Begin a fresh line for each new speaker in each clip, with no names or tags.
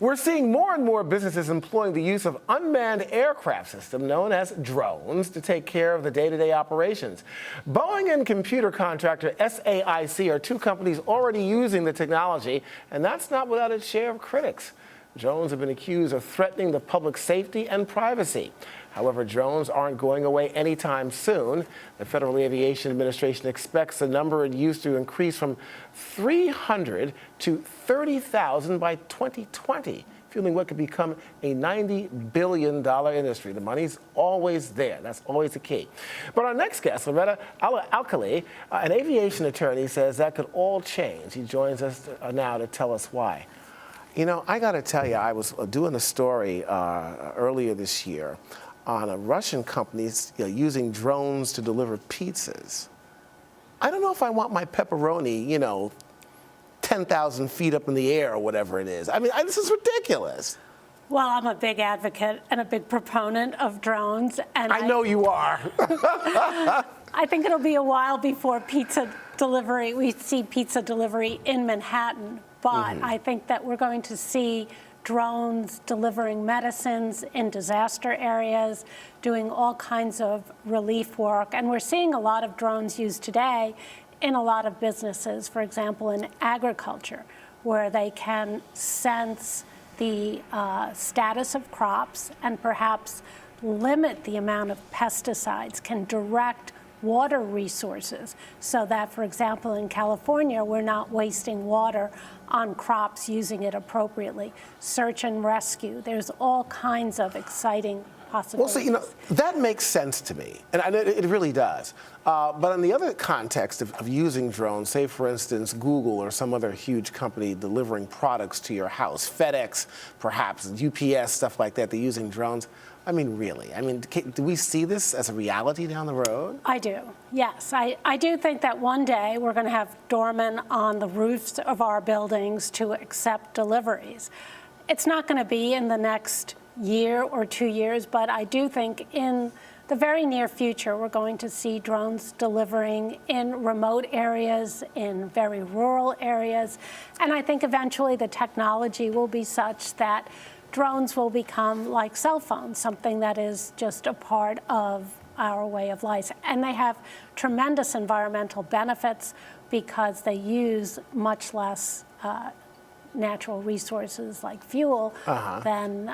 We're seeing more and more businesses employing the use of unmanned aircraft system known as drones to take care of the day-to-day operations. Boeing and computer contractor SAIC are two companies already using the technology, and that's not without its share of critics. Drones have been accused of threatening the public's safety and privacy. However, drones aren't going away anytime soon. The Federal Aviation Administration expects the number in use to increase from 300 to 30,000 by 2020, fueling what could become a $90 billion industry. The money's always there. That's always the key. But our next guest, Loretta Alkalay, an aviation attorney, says that could all change. He joins us now to tell us why. You know, I got to tell you, I was doing a story earlier this year on a Russian company using drones to deliver pizzas. I don't know if I want my pepperoni, 10,000 feet up in the air or whatever it is. I mean, this is ridiculous.
Well, I'm a big advocate and a big proponent of drones. And
I know you are.
I think it'll be a while before we see pizza delivery in Manhattan. But I think that we're going to see drones delivering medicines in disaster areas, doing all kinds of relief work. And we're seeing a lot of drones used today in a lot of businesses, for example, in agriculture, where they can sense the status of crops and perhaps limit the amount of pesticides, can direct water resources so that, for example, in California, we're not wasting water on crops, using it appropriately. Search and rescue. There's all kinds of exciting possibilities.
Well, see, that makes sense to me, and it really does. But in the other context of using drones, say, for instance, Google or some other huge company delivering products to your house, FedEx, perhaps, UPS, stuff like that, they're using drones. I mean, really? I mean, do we see this as a reality down the road?
I do, yes. I do think that one day we're going to have doormen on the roofs of our buildings to accept deliveries. It's not going to be in the next year or 2 years, but I do think in the very near future we're going to see drones delivering in remote areas, in very rural areas, and I think eventually the technology will be such that drones will become like cell phones, something that is just a part of our way of life. And they have tremendous environmental benefits because they use much less natural resources like fuel than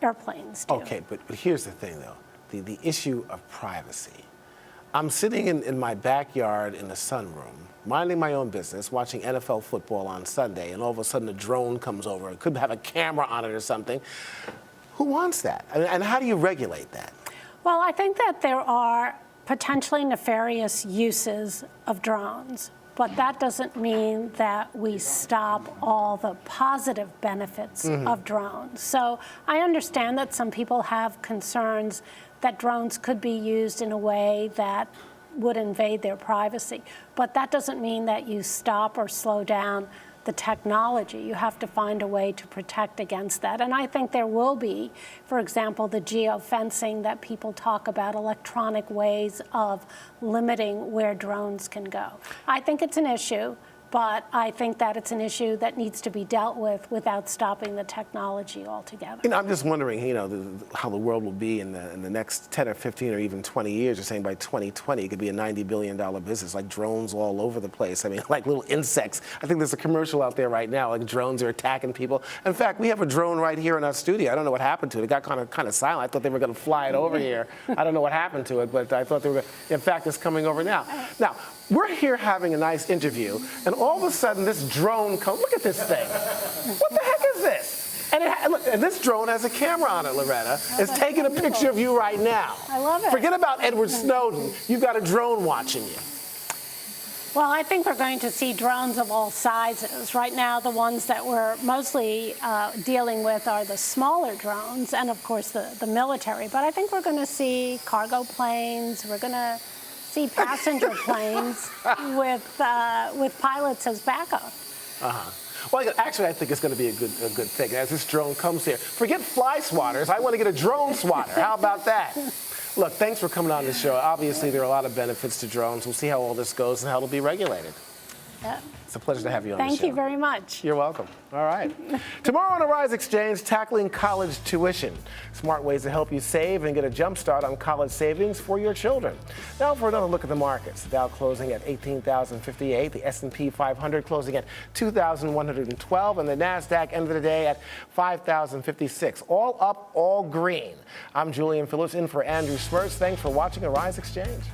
airplanes do.
Okay, but here's the thing, though, the issue of privacy. I'm sitting in my backyard in the sunroom, minding my own business, watching NFL football on Sunday, and all of a sudden a drone comes over. It could have a camera on it or something. Who wants that? And how do you regulate that?
Well, I think that there are potentially nefarious uses of drones, but that doesn't mean that we stop all the positive benefits of drones. So I understand that some people have concerns that drones could be used in a way that would invade their privacy. But that doesn't mean that you stop or slow down the technology. You have to find a way to protect against that. And I think there will be, for example, the geofencing that people talk about, electronic ways of limiting where drones can go. I think it's an issue, but I think that it's an issue that needs to be dealt with without stopping the technology altogether.
I'm just wondering, how the world will be in the next 10 or 15 or even 20 years. You're saying by 2020 it could be a $90 billion business, like drones all over the place. I mean, like little insects. I think there's a commercial out there right now, like drones are attacking people. In fact, we have a drone right here in our studio. I don't know what happened to it. It got kind of silent. I thought they were going to fly it over here. I don't know what happened to it, but I thought they were going to. In fact, it's coming over now. Now, we're here having a nice interview, and all of a sudden this drone comes. Look at this thing. What the heck is this? And this drone has a camera on it, Loretta. It's taking a picture of you right now.
I love it.
Forget about Edward Snowden. You've got a drone watching you.
Well, I think we're going to see drones of all sizes. Right now, the ones that we're mostly dealing with are the smaller drones and, of course, the military. But I think we're going to see cargo planes. We're going to see passenger planes with pilots as backup.
Well, actually, I think it's going to be a good thing. As this drone comes here, forget fly swatters. I want to get a drone swatter. How about that? Look, thanks for coming on the show. Obviously, there are a lot of benefits to drones. We'll see how all this goes and how it'll be regulated. It's a pleasure to have you on the show.
Thank you very much.
You're welcome. All right. Tomorrow on Arise XChange, tackling college tuition. Smart ways to help you save and get a jump start on college savings for your children. Now for another look at the markets. The Dow closing at 18,058, the S&P 500 closing at 2,112, and the NASDAQ ended the day at 5,056. All up, all green. I'm Julian Phillips in for Andrew Smertz. Thanks for watching Arise XChange.